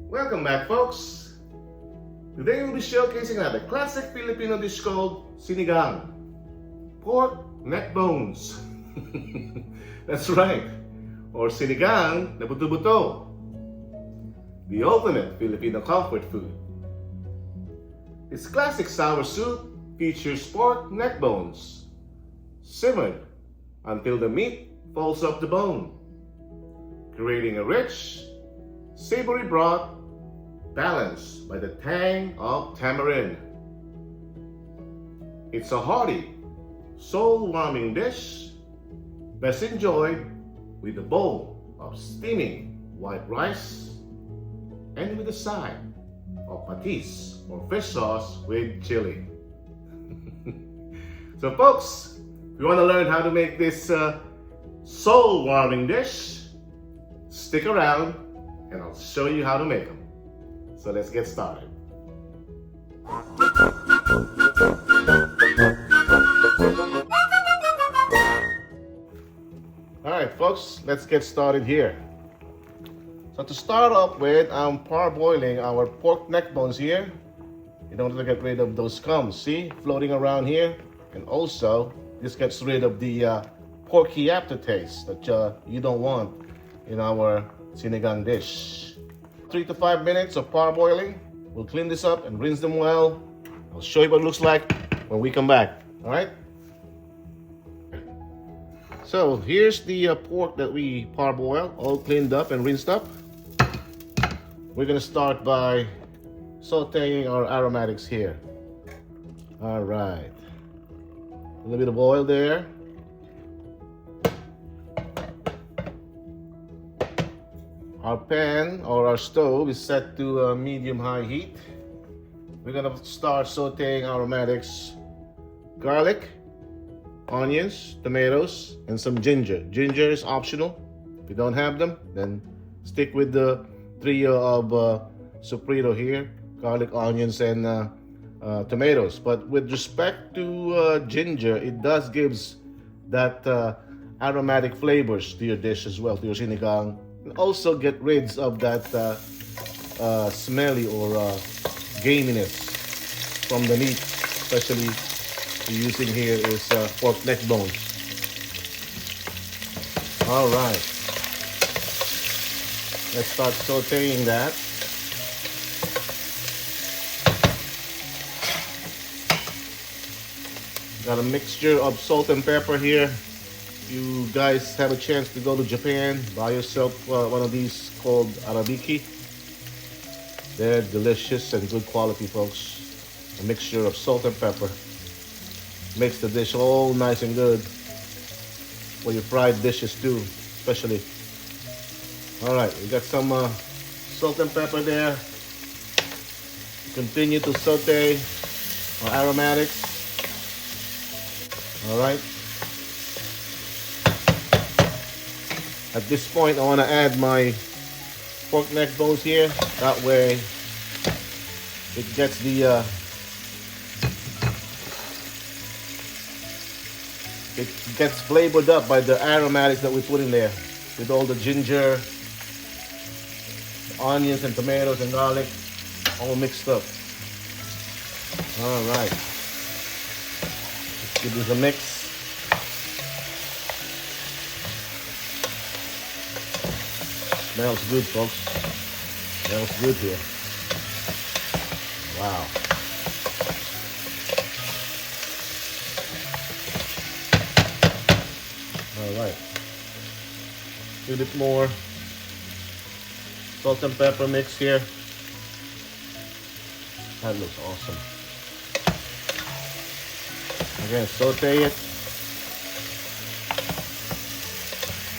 Welcome back, folks. Today we'll be showcasing another classic Filipino dish called Sinigang, pork neck bones. That's right, or Sinigang na Buto-Buto, the ultimate Filipino comfort food. This classic sour soup features pork neck bones, simmered until the meat falls off the bone, creating a rich, savory broth balanced by the tang of tamarind. It's a hearty, soul-warming dish, best enjoyed with a bowl of steaming white rice and with a side of patis or fish sauce with chili. So folks, if you want to learn how to make this soul-warming dish, stick around and I'll show you how to make them. So let's get started. Alright folks, let's get started here. So to start off with, I'm parboiling our pork neck bones here in order to get rid of those scums, see, floating around here. And also, this gets rid of the porky aftertaste that you don't want in our sinigang dish. 3 to 5 minutes of parboiling. We'll clean this up and rinse them well. I'll show you what it looks like when we come back. All right? So here's the pork that we parboiled, all cleaned up and rinsed up. We're gonna start by sautéing our aromatics here. All right. A little bit of oil there. Our pan or our stove is set to medium-high heat. We're gonna start sautéing aromatics, garlic, onions, tomatoes, and some ginger. Ginger is optional. If you don't have them, then stick with the trio of sofrito here: garlic, onions, and tomatoes. But with respect to ginger, it does gives that aromatic flavors to your dish as well, to your sinigang. And also get rid of that smelly or gaminess from the meat, especially we're using here is pork neck bones. All right, let's start sautéing that. Got a mixture of salt and pepper here. You guys have a chance to go to Japan, buy yourself one of these called arabiki. They're delicious and good quality, folks. A mixture of salt and pepper makes the dish all nice and good for your fried dishes too, especially. All right, we got some salt and pepper there. Continue to saute our aromatics. All right. At this point, I want to add my pork neck bones here. That way, it gets the it gets flavored up by the aromatics that we put in there, with all the ginger, the onions, and tomatoes and garlic, all mixed up. All right, let's give this a mix. Smells good, folks. Smells good here. Wow. All right. A little bit more salt and pepper mix here. That looks awesome. Again, saute it.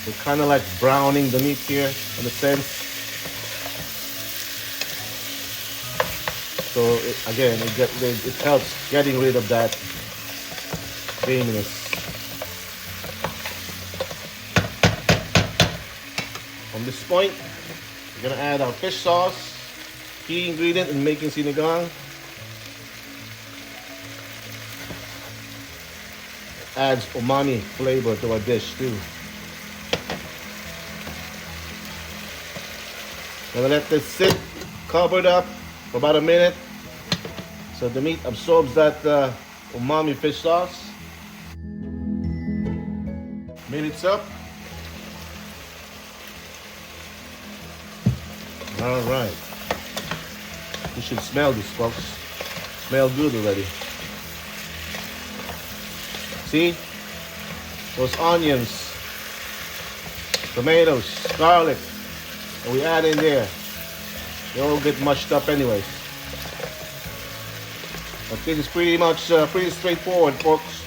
We're kind of like browning the meat here in a sense. So it helps getting rid of that gaminess. From this point, we're gonna add our fish sauce, key ingredient in making sinigang. Adds umami flavor to our dish too. Gonna let this sit Covered up for about a minute so the meat absorbs that umami fish sauce. Minutes up. All right. You should smell this, folks. Smell good already. See? Those onions, tomatoes, garlic that we add in there. They all get mushed up anyways. But this is pretty much pretty straightforward, folks.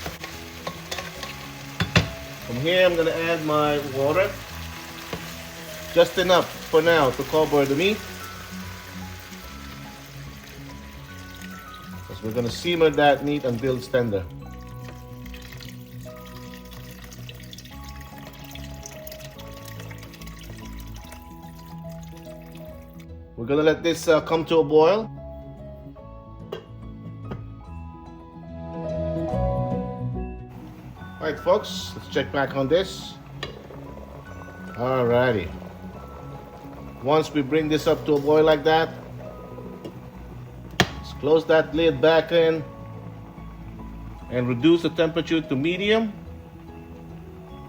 From here, I'm gonna add my water. Just enough for now to cover the meat. Because we're gonna simmer that meat until it's tender. We're gonna let this come to a boil. Alright folks, let's check back on this. Alrighty. Once we bring this up to a boil like that, let's close that lid back in and reduce the temperature to medium.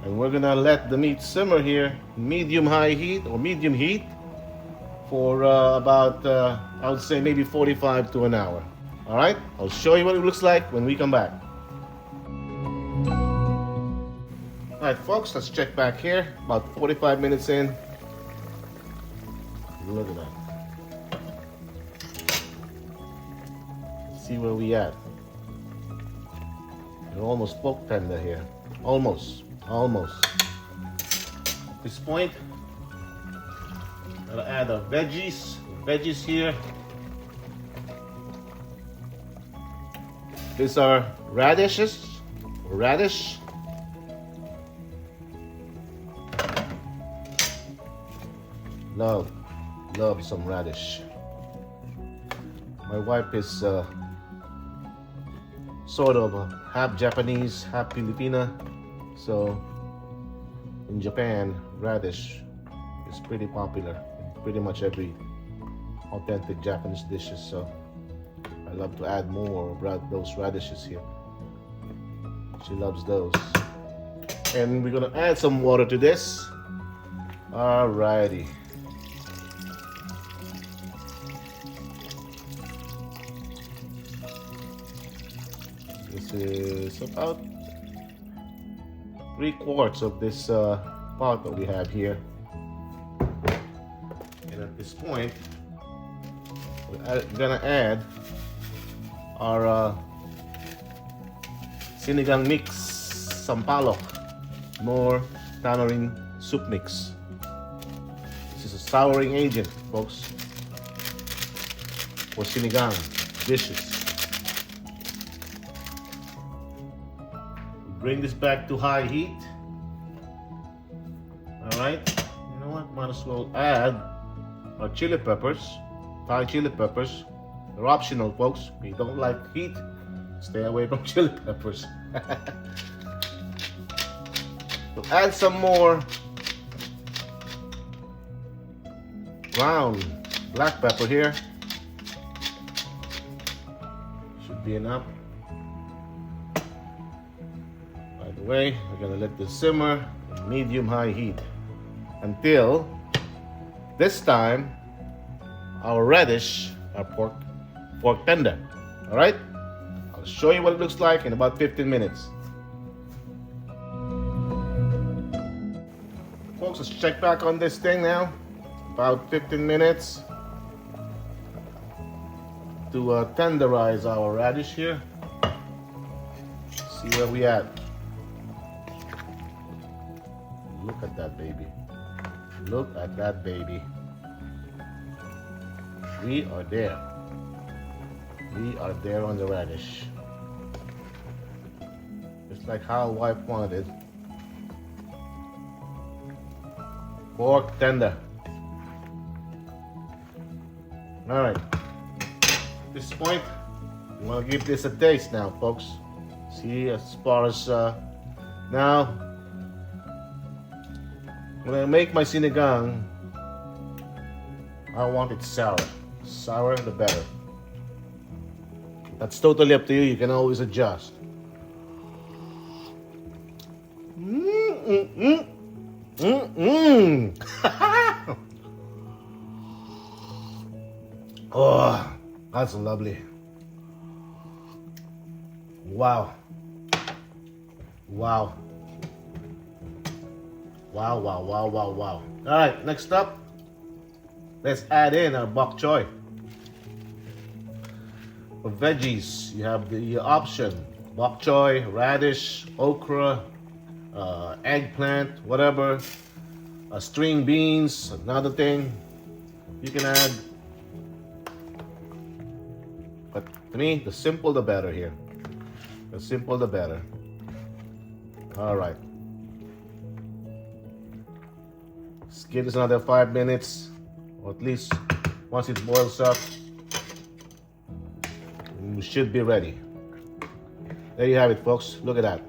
And we're gonna let the meat simmer here, medium-high heat or medium heat for about, I would say maybe 45 to an hour. Alright, I'll show you what it looks like when we come back. Alright folks, let's check back here. About 45 minutes in. Look at that. Let's see where we at. We're almost poke tender here. Almost. At this point, gotta add our veggies here. These are radish. Love some radish. My wife is sort of half Japanese, half Filipina. So in Japan, radish is pretty popular in pretty much every authentic Japanese dishes. So I love to add more of those radishes here. She loves those. And we're gonna add some water to this. Alrighty. This is about 3/4 of this pot that we have here. And at this point, we're gonna add our Sinigang mix, sampalok, more tamarind soup mix. This is a souring agent, folks, for Sinigang dishes. Bring this back to high heat. Alright, you know what? Might as well add our chili peppers, Thai chili peppers. They're optional, folks. If you don't like heat, stay away from chili peppers. So add some more ground black pepper here. Should be enough. By the way, we're gonna let this simmer in medium-high heat until this time our radish, our pork tender. All right, I'll show you what it looks like in about 15 minutes. Folks, let's check back on this thing now. About 15 minutes to tenderize our radish here. See where we at. Look at that baby. Look at that baby. We are there. We are there on the radish. Just like how wife wanted it. Pork tender. All right. At this point, we want to give this a taste now, folks. See, as far as now, when I make my sinigang, I want it sour. Sour, the better. That's totally up to you. You can always adjust. Oh, that's lovely. Wow. Wow. Wow, wow, wow, wow, wow. All right, next up, let's add in our bok choy. For veggies, you have the option bok choy, radish, okra, eggplant, whatever, string beans, another thing you can add. But to me, the simple the better here. The simple the better. All right. Give this another 5 minutes, or at least once it boils up, we should be ready. There you have it, folks. Look at that.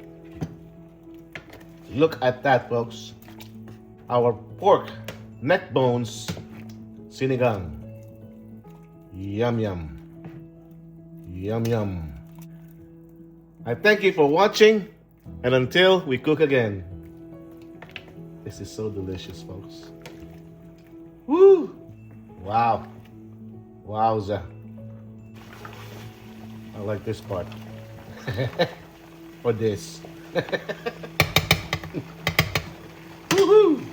Look at that, folks. Our pork neck bones sinigang. Yum, yum. Yum, yum. I thank you for watching, and until we cook again. This is so delicious, folks. Woo! Wow. Wowza. I like this part. For this. Woohoo!